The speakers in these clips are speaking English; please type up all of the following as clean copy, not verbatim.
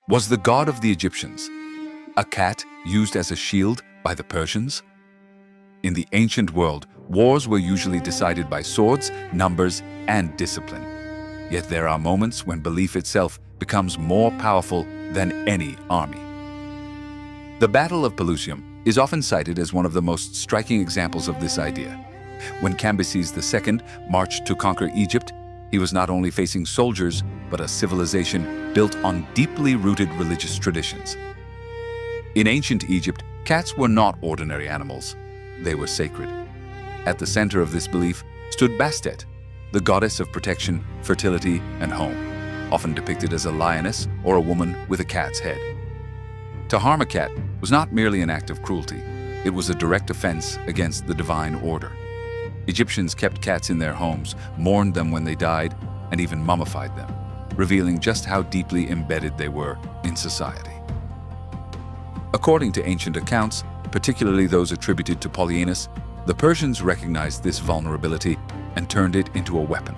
Was the god of the Egyptians a cat used as a shield by the Persians? In the ancient world, wars were usually decided by swords, numbers, and discipline. Yet there are moments when belief itself becomes more powerful than any army. The Battle of Pelusium is often cited as one of the most striking examples of this idea. When Cambyses II marched to conquer Egypt, he was not only facing soldiers, but a civilization built on deeply rooted religious traditions. In ancient Egypt, cats were not ordinary animals. They were sacred. At the center of this belief stood Bastet, the goddess of protection, fertility, and home, often depicted as a lioness or a woman with a cat's head. To harm a cat was not merely an act of cruelty, it was a direct offense against the divine order. Egyptians kept cats in their homes, mourned them when they died, and even mummified them, revealing just how deeply embedded they were in society. According to ancient accounts, particularly those attributed to Polyaenus, the Persians recognized this vulnerability and turned it into a weapon.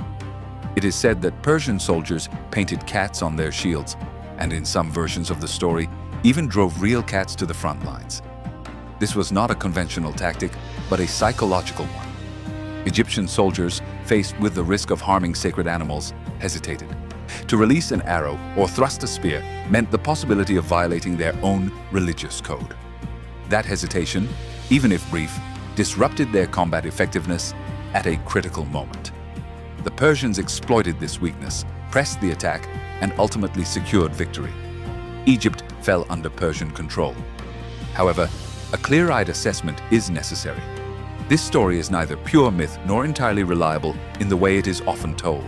It is said that Persian soldiers painted cats on their shields, and in some versions of the story, even drove real cats to the front lines. This was not a conventional tactic, but a psychological one. Egyptian soldiers, faced with the risk of harming sacred animals, hesitated. To release an arrow or thrust a spear meant the possibility of violating their own religious code. That hesitation, even if brief, disrupted their combat effectiveness at a critical moment. The Persians exploited this weakness, pressed the attack, and ultimately secured victory. Egypt fell under Persian control. However, a clear-eyed assessment is necessary. This story is neither pure myth nor entirely reliable in the way it is often told.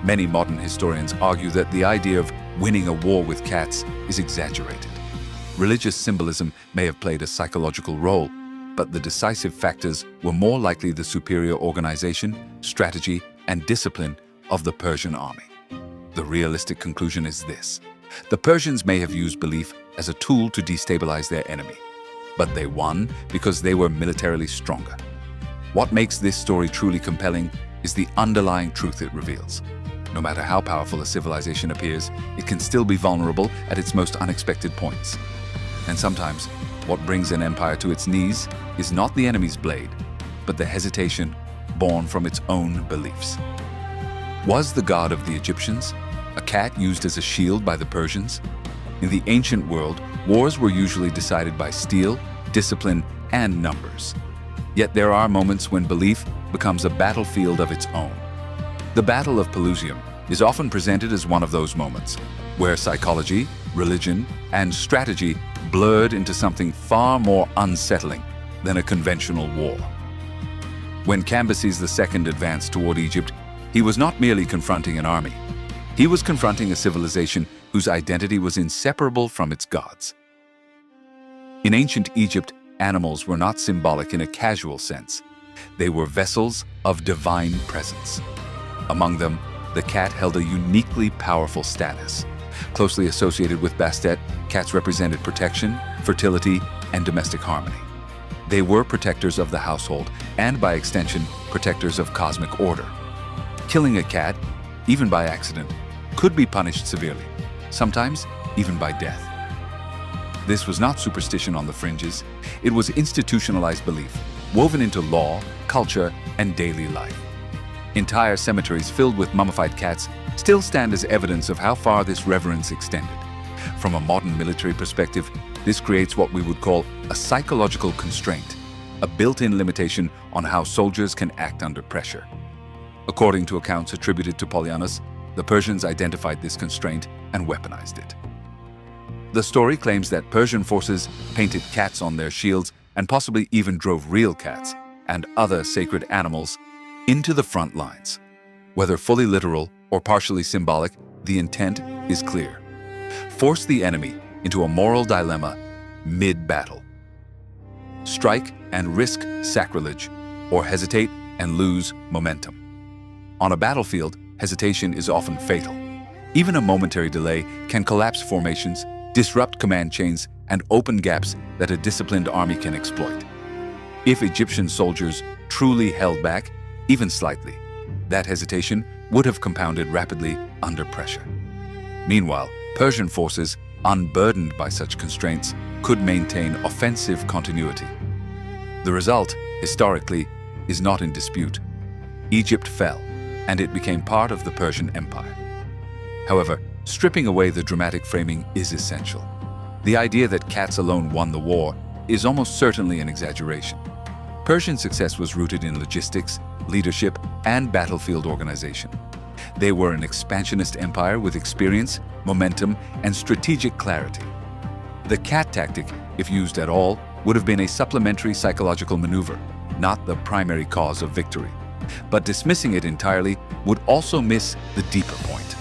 Many modern historians argue that the idea of winning a war with cats is exaggerated. Religious symbolism may have played a psychological role, but the decisive factors were more likely the superior organization, strategy, and discipline of the Persian army. The realistic conclusion is this: the Persians may have used belief as a tool to destabilize their enemy, but they won because they were militarily stronger. What makes this story truly compelling is the underlying truth it reveals. No matter how powerful a civilization appears, it can still be vulnerable at its most unexpected points. And sometimes, what brings an empire to its knees is not the enemy's blade, but the hesitation born from its own beliefs. Was the god of the Egyptians a cat used as a shield by the Persians? In the ancient world, wars were usually decided by steel, discipline, and numbers. Yet there are moments when belief becomes a battlefield of its own. The Battle of Pelusium is often presented as one of those moments, where psychology, religion, and strategy blurred into something far more unsettling than a conventional war. When Cambyses II advanced toward Egypt, he was not merely confronting an army. He was confronting a civilization whose identity was inseparable from its gods. In ancient Egypt, animals were not symbolic in a casual sense. They were vessels of divine presence. Among them, the cat held a uniquely powerful status. Closely associated with Bastet, cats represented protection, fertility, and domestic harmony. They were protectors of the household and, by extension, protectors of cosmic order. Killing a cat, even by accident, could be punished severely, sometimes even by death. This was not superstition on the fringes. It was institutionalized belief, woven into law, culture, and daily life. Entire cemeteries filled with mummified cats still stand as evidence of how far this reverence extended. From a modern military perspective, this creates what we would call a psychological constraint, a built-in limitation on how soldiers can act under pressure. According to accounts attributed to Polyaenus, the Persians identified this constraint and weaponized it. The story claims that Persian forces painted cats on their shields and possibly even drove real cats and other sacred animals into the front lines. Whether fully literal or partially symbolic, the intent is clear: force the enemy into a moral dilemma mid-battle. Strike and risk sacrilege, or hesitate and lose momentum. On a battlefield, hesitation is often fatal. Even a momentary delay can collapse formations, disrupt command chains, and open gaps that a disciplined army can exploit. If Egyptian soldiers truly held back, even slightly, that hesitation would have compounded rapidly under pressure. Meanwhile, Persian forces unburdened by such constraints, could maintain offensive continuity. The result, historically, is not in dispute. Egypt fell, and it became part of the Persian Empire. However, stripping away the dramatic framing is essential. The idea that cats alone won the war is almost certainly an exaggeration. Persian success was rooted in logistics, leadership, and battlefield organization. They were an expansionist empire with experience, momentum, and strategic clarity. The cat tactic, if used at all, would have been a supplementary psychological maneuver, not the primary cause of victory. But dismissing it entirely would also miss the deeper point.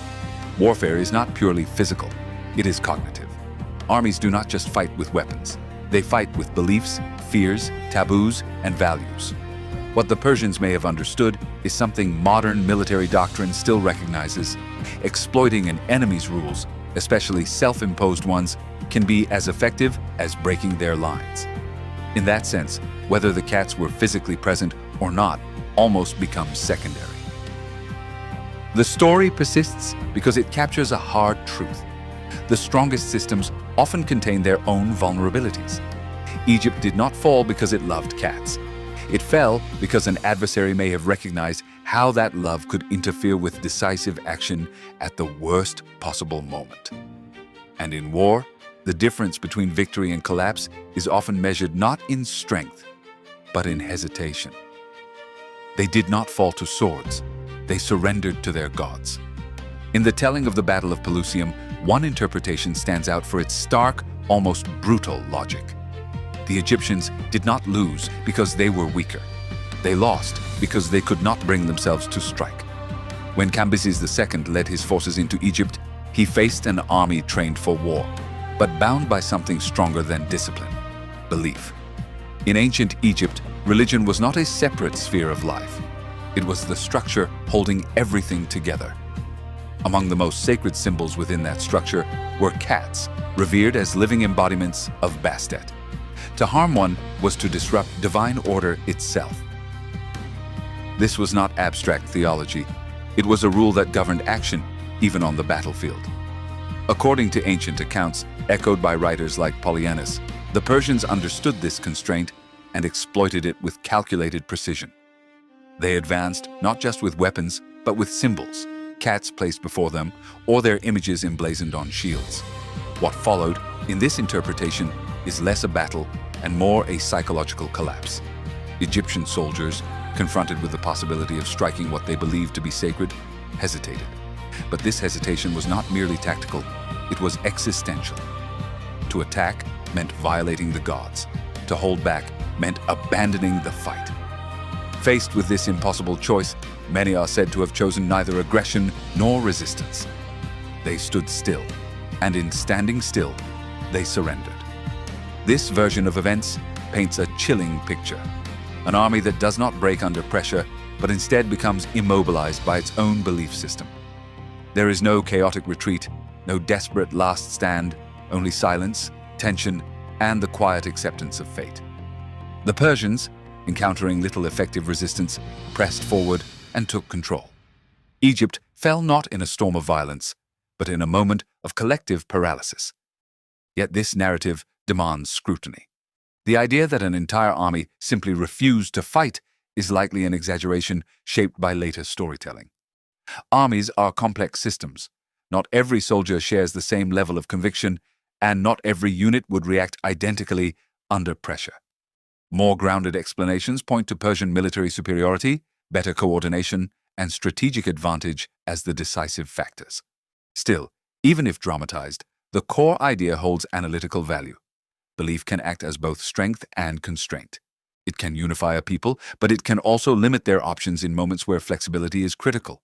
Warfare is not purely physical, it is cognitive. Armies do not just fight with weapons. They fight with beliefs, fears, taboos, and values. What the Persians may have understood is something modern military doctrine still recognizes. Exploiting an enemy's rules, especially self-imposed ones, can be as effective as breaking their lines. In that sense, whether the cats were physically present or not almost becomes secondary. The story persists because it captures a hard truth. The strongest systems often contain their own vulnerabilities. Egypt did not fall because it loved cats. It fell because an adversary may have recognized how that love could interfere with decisive action at the worst possible moment. And in war, the difference between victory and collapse is often measured not in strength, but in hesitation. They did not fall to swords. They surrendered to their gods. In the telling of the Battle of Pelusium, one interpretation stands out for its stark, almost brutal logic. The Egyptians did not lose because they were weaker. They lost because they could not bring themselves to strike. When Cambyses II led his forces into Egypt, he faced an army trained for war, but bound by something stronger than discipline: belief. In ancient Egypt, religion was not a separate sphere of life. It was the structure holding everything together. Among the most sacred symbols within that structure were cats, revered as living embodiments of Bastet. To harm one was to disrupt divine order itself. This was not abstract theology. It was a rule that governed action, even on the battlefield. According to ancient accounts, echoed by writers like Polyaenus, the Persians understood this constraint and exploited it with calculated precision. They advanced not just with weapons, but with symbols, cats placed before them, or their images emblazoned on shields. What followed, in this interpretation, is less a battle and more a psychological collapse. Egyptian soldiers, confronted with the possibility of striking what they believed to be sacred, hesitated. But this hesitation was not merely tactical, it was existential. To attack meant violating the gods. To hold back meant abandoning the fight. Faced with this impossible choice, many are said to have chosen neither aggression nor resistance. They stood still, and in standing still, they surrendered. This version of events paints a chilling picture. An army that does not break under pressure, but instead becomes immobilized by its own belief system. There is no chaotic retreat, no desperate last stand, only silence, tension, and the quiet acceptance of fate. The Persians, encountering little effective resistance, pressed forward and took control. Egypt fell not in a storm of violence, but in a moment of collective paralysis. Yet this narrative demands scrutiny. The idea that an entire army simply refused to fight is likely an exaggeration shaped by later storytelling. Armies are complex systems. Not every soldier shares the same level of conviction, and not every unit would react identically under pressure. More grounded explanations point to Persian military superiority, better coordination, and strategic advantage as the decisive factors. Still, even if dramatized, the core idea holds analytical value. Belief can act as both strength and constraint. It can unify a people, but it can also limit their options in moments where flexibility is critical.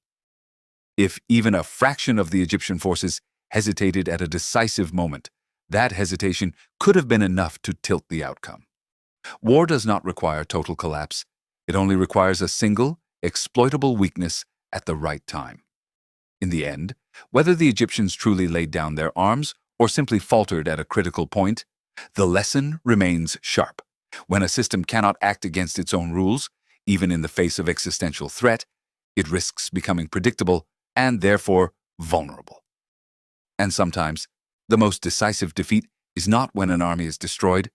If even a fraction of the Egyptian forces hesitated at a decisive moment, that hesitation could have been enough to tilt the outcome. War does not require total collapse. It only requires a single, exploitable weakness at the right time. In the end, whether the Egyptians truly laid down their arms or simply faltered at a critical point, the lesson remains sharp. When a system cannot act against its own rules, even in the face of existential threat, it risks becoming predictable and therefore vulnerable. And sometimes, The most decisive defeat is not when an army is destroyed,